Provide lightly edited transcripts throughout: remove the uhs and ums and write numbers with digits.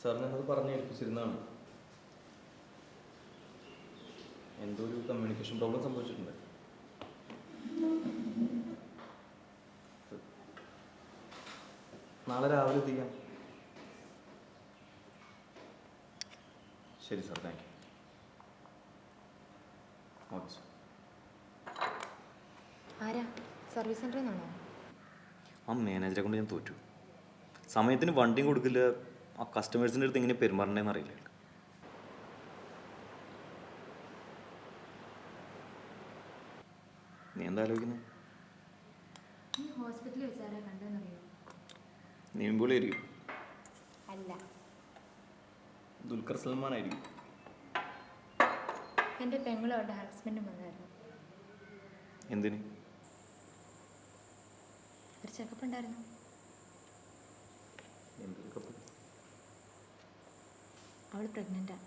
Sir ഞാനത് പറഞ്ഞ് ഏൽപ്പിച്ചിരുന്നതാണ്. എന്തോ ഒരു കമ്മ്യൂണിക്കേഷൻ പ്രോബ്ലം സംഭവിച്ചിട്ടുണ്ട്. നാളെ രാവിലെ എത്തിക്കാം. ശരി sir, thank you. Okay sir. ആരാ? സർവീസ് സെൻ്ററിൽ നിന്നാണോ? ആ മാനേജറെ കൊണ്ട് ഞാൻ തോറ്റു. സമയത്തിന് വണ്ടിയും കൊടുക്കില്ല. ആ കസ്റ്റമേഴ്സിൻ്റെ അടുത്ത് എങ്ങനെ പെരുമാറേണ്ടതെന്ന് അറിയില്ല. നീ എന്താ ആലോചിക്കുന്നത്? നീ ഹോസ്പിറ്റലിൽ വെച്ചാരാ കണ്ടെന്നറിയോ? നീമ്പോളി ആയിരിക്കും. അല്ല, ദുൽഖർ സൽമാൻ ആയിരിക്കും. എൻ്റെ പെങ്ങളും അവരുടെ ഹസ്ബൻഡും വന്നായിരുന്നു. എന്തിന്? ഒരു ചെക്കപ്പ് ഉണ്ടായിരുന്നു. അവൾ പ്രഗ്നൻ്റാണ്.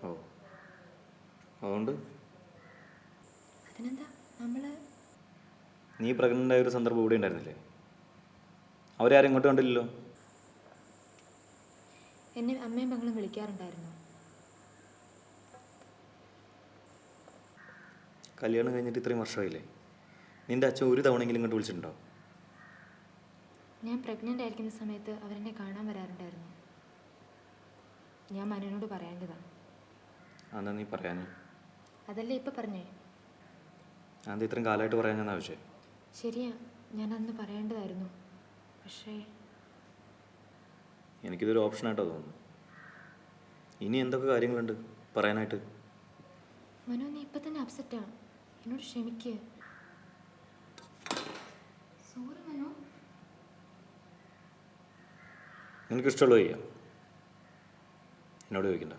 ഓ, അതുകൊണ്ട് അതിനെന്താ, നമ്മൾ നീ പ്രഗ്നൻ്റ് ആയ ഒരു സന്ദർഭം ഇവിടെ ഉണ്ടായിരുന്നില്ലേ? അവരാരും ഇങ്ങോട്ട് കണ്ടില്ലല്ലോ. എന്നെ അമ്മയും പെങ്ങളും വിളിക്കാറുണ്ടായിരുന്നു. കല്യാണം കഴിഞ്ഞിട്ട് ഇത്രയും വർഷമായില്ലേ? നിൻ്റെ അച്ഛൻ ഒരു തവണയെങ്കിലും ഇങ്ങോട്ട് വിളിച്ചിട്ടുണ്ടോ? ഞാൻ പ്രഗ്നൻ്റ് ആയിരിക്കുന്ന സമയത്ത് അവരെന്നെ കാണാൻ വരാറുണ്ടായിരുന്നു. ഞാൻ മനുവിനോട് പറയേണ്ടതാണ്. അതെന്താ നീ പറയാൻ? അതല്ലേ ഇപ്പം പറഞ്ഞേ. അത് ഇത്രയും കാലമായിട്ട് പറയാൻ ഞാൻ ആവശ്യം. ശരിയാ, ഞാനന്ന് പറയേണ്ടതായിരുന്നു. പക്ഷേ എനിക്കിതൊരു ഓപ്ഷനായിട്ടോ തോന്നുന്നു. ഇനി എന്തൊക്കെ കാര്യങ്ങളുണ്ട് പറയാനായിട്ട്? മനു, നീ ഇപ്പം തന്നെ അപ്സെറ്റാണ്. എന്നോട് ക്ഷമിക്ക്. സോറി മനു. നിനക്കിഷ്ടമുള്ളത് ചെയ്യാം, എന്നോട് ചോദിക്കണ്ട.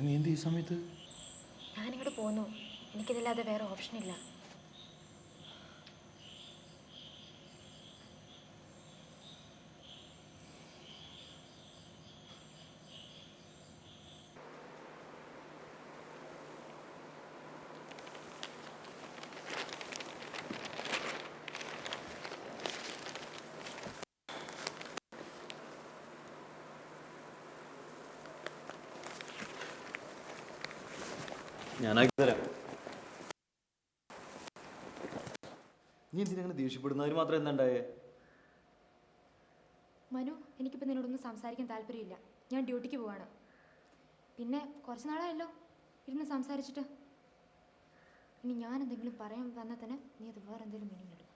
നീ എന്ത് ഈ സമയത്ത്? ഞാനിങ്ങോട്ട് പോന്നു. എനിക്കിതല്ലാതെ വേറെ ഓപ്ഷനില്ല. ഞാനാക്കി തരാം. നീ എന്തിനങ്ങനെ ദേഷ്യപ്പെടുന്നതിന് മാത്രം എന്താണ്ടായേ? മനു, എനിക്കിപ്പോൾ നിന്നോടൊന്നും സംസാരിക്കാൻ താല്പര്യമില്ല. ഞാൻ ഡ്യൂട്ടിക്ക് പോവാണ്. പിന്നെ കുറച്ച് നാളായല്ലോ ഇരുന്ന് സംസാരിച്ചിട്ട്. ഇനി ഞാൻ എന്തെങ്കിലും പറയാൻ വന്നാൽ തന്നെ നീ അത് വേറെ എന്തെങ്കിലും മീനിങ് ഇടും.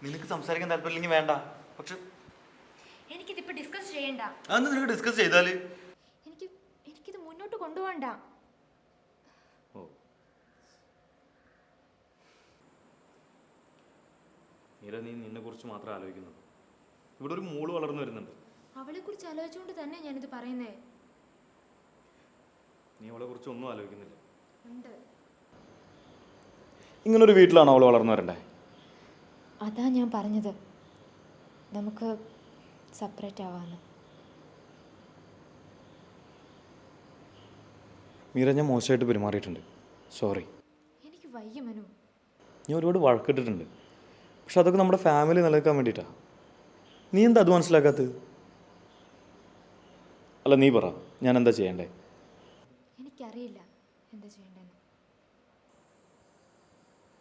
നിനക്ക് സംസാരിക്കാൻ താല്പര്യമില്ലെങ്കിൽ വേണ്ട. പക്ഷെ എനിക്കിതിപ്പോൾ ഡിസ്കസ് ചെയ്യണ്ട. അതൊന്നും നിനക്ക് ഡിസ്കസ് ചെയ്താൽ എനിക്കിത് മുന്നോട്ട് കൊണ്ടുപോകണ്ട. ഓ, മീര, നീ നിന്നെക്കുറിച്ച് മാത്രം ആലോചിക്കുന്നുണ്ട്. ഇവിടെ ഒരു മോള് വളർന്നു വരുന്നുണ്ട്. അവളെക്കുറിച്ച് ആലോചിച്ചുകൊണ്ട് തന്നെ ഞാനിത് പറയുന്നേ. നീ അവളെ കുറിച്ച് ഒന്നും ആലോചിക്കുന്നില്ല. ഉണ്ട്. ഇങ്ങനൊരു വീട്ടിലാണോ അവൾ വളർന്നു വരണ്ടേ? അതാ ഞാൻ പറഞ്ഞത്, നമുക്ക് സെപ്പറേറ്റ് ആവാന്ന്. മീര, ഞാൻ മോശമായിട്ട് പെരുമാറിയിട്ടുണ്ട്. സോറി. എനിക്ക് വയ്യ മനു. ഞാൻ ഒരുപാട് വഴക്കിട്ടിട്ടുണ്ട്. പക്ഷെ അതൊക്കെ നമ്മുടെ ഫാമിലി നിലനിൽക്കാൻ വേണ്ടിയിട്ടാണ്. നീ എന്താ അത് മനസ്സിലാക്കാത്തത്? അല്ല, നീ പറ, ഞാൻ എന്താ ചെയ്യണ്ടേ? എനിക്കറിയില്ല എന്താ ചെയ്യേണ്ടതെന്ന്.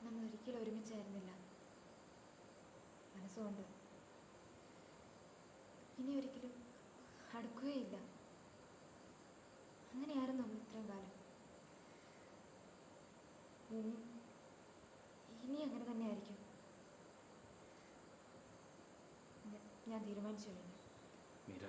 നമ്മൾ ഒരിക്കലും ഒരുമിച്ചായിരുന്നില്ല മനസ്സുകൊണ്ട്. ഇനി ഒരിക്കലും അടുക്കുകയില്ല. അങ്ങനെയായിരുന്നു നമ്മൾ ഇത്രയും കാലം. ഇനി അങ്ങനെ തന്നെ ആയിരിക്കും. ഞാൻ തീരുമാനിച്ചു കഴിഞ്ഞു. മീര,